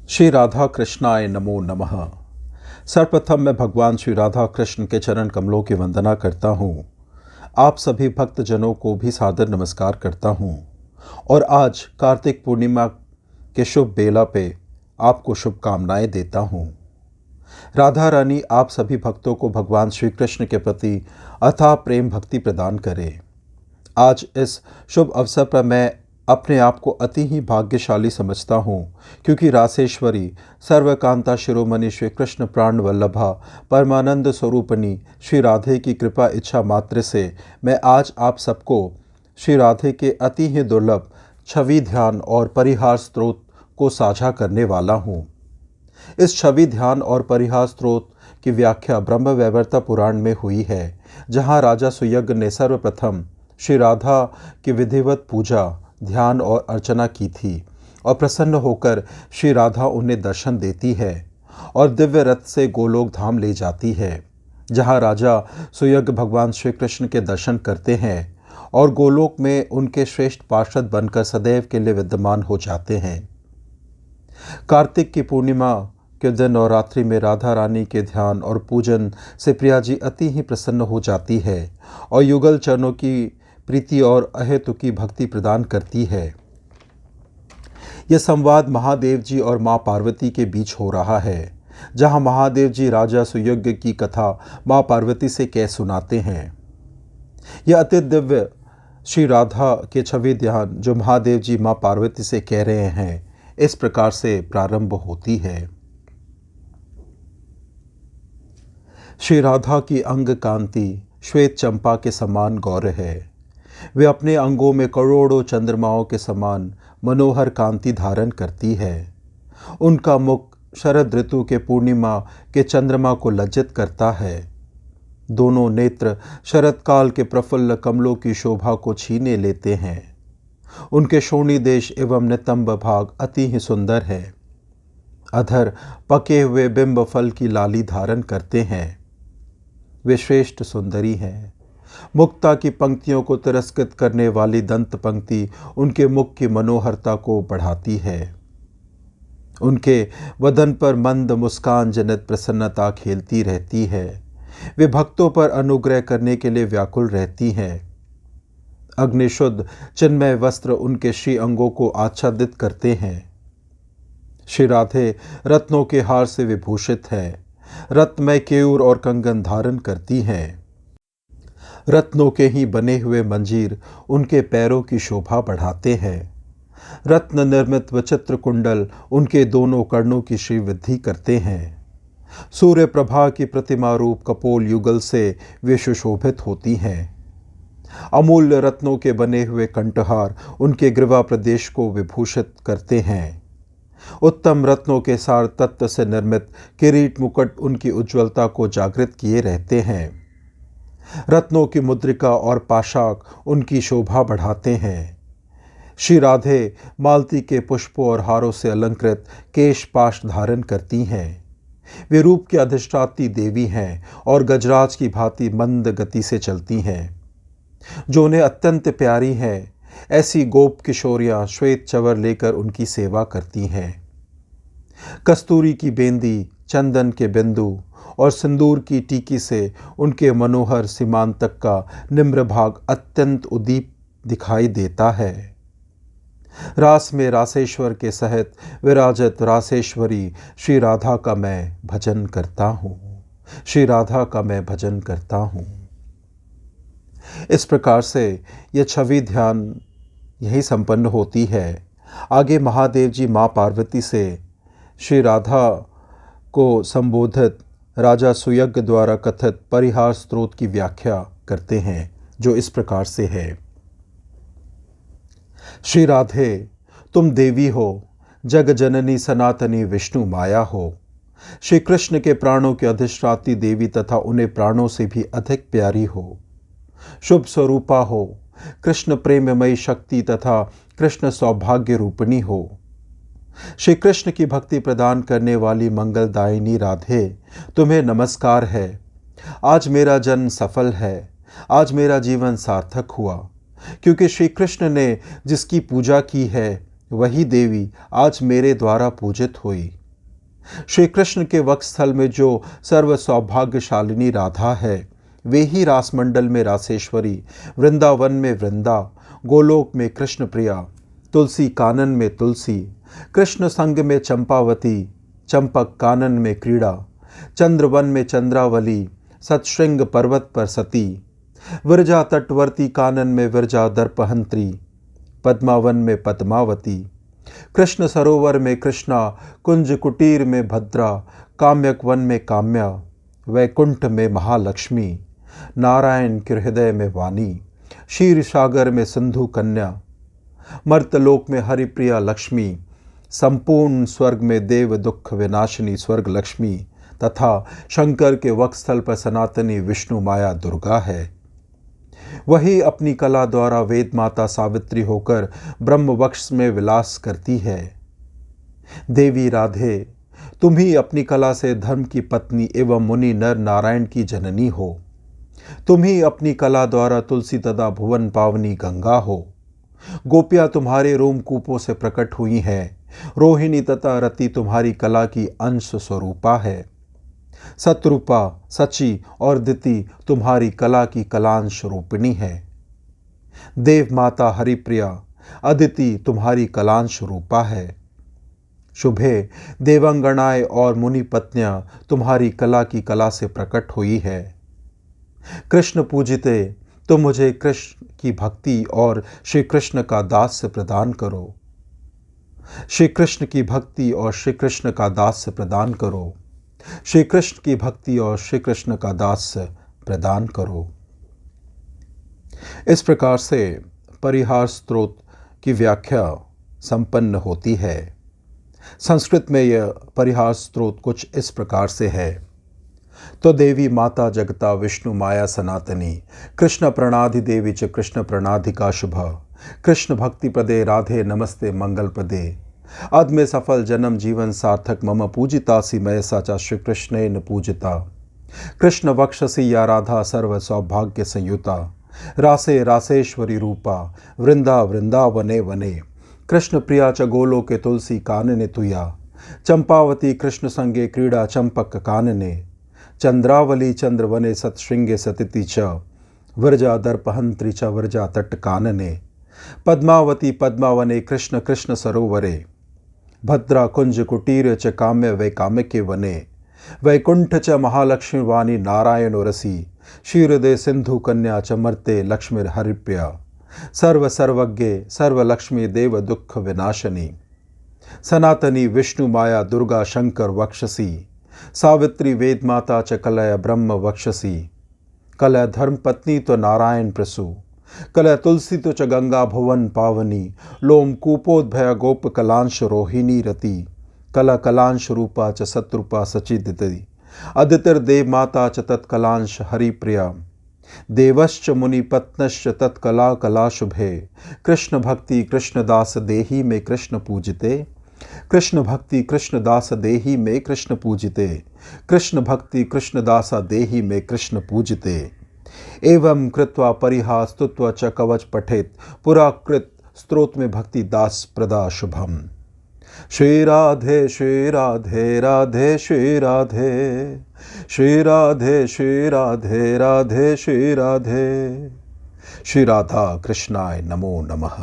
श्री राधा कृष्णाय नमो नमः। सर्वप्रथम मैं भगवान श्री राधा कृष्ण के चरण कमलों की वंदना करता हूँ। आप सभी भक्तजनों को भी सादर नमस्कार करता हूँ और आज कार्तिक पूर्णिमा के शुभ बेला पे आपको शुभकामनाएं देता हूँ। राधा रानी आप सभी भक्तों को भगवान श्री कृष्ण के प्रति अथाह प्रेम भक्ति प्रदान करे। आज इस शुभ अवसर पर मैं अपने आप को अति ही भाग्यशाली समझता हूँ, क्योंकि रासेश्वरी सर्वकांता शिरोमणि श्री कृष्ण प्राण वल्लभा परमानंद स्वरूपणी श्री राधे की कृपा इच्छा मात्र से मैं आज आप सबको श्री राधे के अति ही दुर्लभ छवि ध्यान और परिहार स्त्रोत को साझा करने वाला हूँ। इस छवि ध्यान और परिहार स्त्रोत की व्याख्या ब्रह्मवैवर्त पुराण में हुई है, जहाँ राजा सुयज्ञ ने सर्वप्रथम श्री राधा की विधिवत पूजा ध्यान और अर्चना की थी और प्रसन्न होकर श्री राधा उन्हें दर्शन देती है और दिव्य रथ से गोलोक धाम ले जाती है, जहाँ राजा सुयज्ञ भगवान श्री कृष्ण के दर्शन करते हैं और गोलोक में उनके श्रेष्ठ पार्षद बनकर सदैव के लिए विद्यमान हो जाते हैं। कार्तिक की पूर्णिमा के दिन और रात्रि में राधा रानी के ध्यान और पूजन से प्रिया जी अति ही प्रसन्न हो जाती है और युगल चरणों की प्रीति और अहेतुकी भक्ति प्रदान करती है। यह संवाद महादेव जी और माँ पार्वती के बीच हो रहा है, जहाँ महादेव जी राजा सुयज्ञ की कथा माँ पार्वती से कह सुनाते हैं। यह अति दिव्य श्री राधा के छवि ध्यान जो महादेव जी माँ पार्वती से कह रहे हैं, इस प्रकार से प्रारंभ होती है। श्री राधा की अंग कांति श्वेत चंपा के समान गौर है। वे अपने अंगों में करोड़ों चंद्रमाओं के समान मनोहर कांति धारण करती है। उनका मुख शरद ऋतु के पूर्णिमा के चंद्रमा को लज्जित करता है। दोनों नेत्र शरद काल के प्रफुल्ल कमलों की शोभा को छीने लेते हैं। उनके शोणी देश एवं नितंब भाग अति ही सुंदर है। अधर पके हुए बिंब फल की लाली धारण करते हैं। वे श्रेष्ठ सुंदरी हैं। मुक्ता की पंक्तियों को तिरस्कृत करने वाली दंत पंक्ति उनके मुख की मनोहरता को बढ़ाती है। उनके वदन पर मंद मुस्कान जनित प्रसन्नता खेलती रहती है। वे भक्तों पर अनुग्रह करने के लिए व्याकुल रहती हैं। अग्निशुद्ध चिन्मय वस्त्र उनके श्री अंगों को आच्छादित करते हैं। श्री राधे रत्नों के हार से विभूषित है। रत्नमय केयूर और कंगन धारण करती हैं। रत्नों के ही बने हुए मंजीर उनके पैरों की शोभा बढ़ाते हैं। रत्न निर्मित विचित्र कुंडल उनके दोनों कर्णों की श्रीवृद्धि करते हैं। सूर्य प्रभा की प्रतिमा रूप कपोल युगल से वे सुशोभित होती हैं। अमूल्य रत्नों के बने हुए कंठहार उनके ग्रीवा प्रदेश को विभूषित करते हैं। उत्तम रत्नों के सार तत्व से निर्मित किरीट मुकुट उनकी उज्ज्वलता को जागृत किए रहते हैं। रत्नों की मुद्रिका और पाशाक उनकी शोभा बढ़ाते हैं। श्री राधे मालती के पुष्पों और हारों से अलंकृत केश पाश धारण करती हैं। वे रूप की अधिष्ठात्री देवी हैं और गजराज की भांति मंद गति से चलती हैं। जो उन्हें अत्यंत प्यारी हैं, ऐसी गोप किशोरियाँ श्वेत चवर लेकर उनकी सेवा करती हैं। कस्तूरी की बेंदी, चंदन के बिंदु और सिंदूर की टीकी से उनके मनोहर सीमांतक का निम्र भाग अत्यंत उदीप दिखाई देता है। रास में रासेश्वर के सहित विराजत रासेश्वरी श्री राधा का मैं भजन करता हूँ। श्री राधा का मैं भजन करता हूँ। इस प्रकार से यह छवि ध्यान यही संपन्न होती है। आगे महादेव जी माँ पार्वती से श्री राधा को संबोधित राजा सुयज्ञ द्वारा कथित परिहार स्त्रोत की व्याख्या करते हैं, जो इस प्रकार से है। श्री राधे, तुम देवी हो, जग जननी सनातनी विष्णु माया हो। श्री कृष्ण के प्राणों की अधिष्ठात्री देवी तथा उन्हें प्राणों से भी अधिक प्यारी हो। शुभ स्वरूपा हो, कृष्ण प्रेममयी शक्ति तथा कृष्ण सौभाग्य रूपिणी हो। श्री कृष्ण की भक्ति प्रदान करने वाली मंगलदायिनी राधे, तुम्हें नमस्कार है। आज मेरा जन्म सफल है। आज मेरा जीवन सार्थक हुआ, क्योंकि श्री कृष्ण ने जिसकी पूजा की है वही देवी आज मेरे द्वारा पूजित हुई। श्री कृष्ण के वक्षस्थल में जो सर्व सौभाग्यशालिनी राधा है, वे ही रासमंडल में रासेश्वरी, वृंदावन में वृंदा, गोलोक में कृष्ण प्रिया, तुलसी कानन में तुलसी, कृष्ण संग में चंपावती, चंपक कानन में क्रीड़ा, चंद्रवन में चंद्रावली, सतश्रृंग पर्वत पर सती, विरजा तटवर्ती कानन में विरजा दर्पहंत्री, पद्मावन में पद्मावती, कृष्ण सरोवर में कृष्णा, कुंज कुटीर में भद्रा, काम्यक वन में काम्या, वैकुंठ में महालक्ष्मी, नारायण के हृदय में वाणी, क्षीर सागर में सिंधु कन्या, मर्तलोक में हरिप्रिया लक्ष्मी, संपूर्ण स्वर्ग में देव दुख विनाशिनी स्वर्ग लक्ष्मी तथा शंकर के वक्षस्थल पर सनातनी विष्णु माया दुर्गा है। वही अपनी कला द्वारा वेद माता सावित्री होकर ब्रह्म वक्ष में विलास करती है। देवी राधे, तुम ही अपनी कला से धर्म की पत्नी एवं मुनि नर नारायण की जननी हो। तुम ही अपनी कला द्वारा तुलसी तथा भुवन पावनी गंगा हो। गोपियां तुम्हारे रोमकूपों से प्रकट हुई हैं। रोहिणी तथा रति तुम्हारी कला की अंश स्वरूपा है। सतरूपा, सची और दिति तुम्हारी कला की कलांश रूपिणी है। देव माता हरिप्रिया, अदिति तुम्हारी कलांश रूपा है। शुभे, देवांगनाएं और मुनि पत्नियां तुम्हारी कला की कला से प्रकट हुई है। कृष्ण पूजिते, तुम मुझे कृष्ण की भक्ति और श्री कृष्ण का दास्य प्रदान करो। श्री कृष्ण की भक्ति और श्री कृष्ण का दास्य प्रदान करो। श्री कृष्ण की भक्ति और श्री कृष्ण का दास्य प्रदान करो। इस प्रकार से परिहार स्तोत्र की व्याख्या संपन्न होती है। संस्कृत में यह परिहार स्तोत्र कुछ इस प्रकार से है। तो देवी माता जगता विष्णु माया सनातनी, कृष्ण प्रणाधि देवी च कृष्ण प्रणाधिका शुभा, कृष्ण भक्ति प्रदे राधे नमस्ते मंगल प्रदे, अद में सफल जन्म जीवन सार्थक मम पूजिता सी मैं साचा श्री कृष्णेन पूजिता, कृष्ण वक्षसी या राधा सर्व सौभाग्य संयुता, रासे रासेश्वरी रूपा, वृंदा वृंदावने वने, कृष्ण प्रिया च गोलो के तुलसी कानने तुया, चंपावती कृष्ण संगे क्रीड़ा चंपक कानने, चंद्रावली चंद्रवने सतश्रृंगे सतिति च, विरजा दर्पहंत्री च विरजा तट कानने, पद्मावती पद्मावने कृष्ण कृष्ण सरोवरे, भद्रा कुंज कुटीर च काम्य वै काम्यके वने, वैकुंठ च महालक्ष्मी वाणी नारायण रसी, क्षीरदे सिंधु कन्या च मर्ते लक्ष्मी हरिप्रिया, सर्व सर्वज्ञे सर्वलक्ष्मी देव दुख विनाशनी, सनातनी विष्णु माया दुर्गा शंकर वक्षसी, सावित्री वेद माता च कलय ब्रह्म वक्षसी, कलय धर्म पत्नी तो नारायण प्रसु, कलय तुलसी तो च गंगा भुवन पावनी, लोम कूपोद्भय गोप कलांश रोहिणी रति, कला कलांश रूपा च सतरूपा सचिदिति, अदितिर देव माता च तत्कलांश हरिप्रिया, देवश्च मुनिपत्नश्च तत्कला कला शुभे, कृष्ण भक्ति कृष्णदास देही में कृष्ण पूजिते, कृष्ण भक्ति कृष्णदास देही में कृष्ण पूजिते, कृष्ण भक्ति कृष्णदासा देही में कृष्ण पूजिते, एवं कृत्वा परिहा स्तुत्वा च कवच पठेत, पुराकृत स्तोत्र में भक्ति दास प्रदा शुभम। श्री राधे श्री राधे राधे श्री राधे, श्री राधे श्री राधे राधे श्री राधे, श्री राधा कृष्णाय नमो नमः।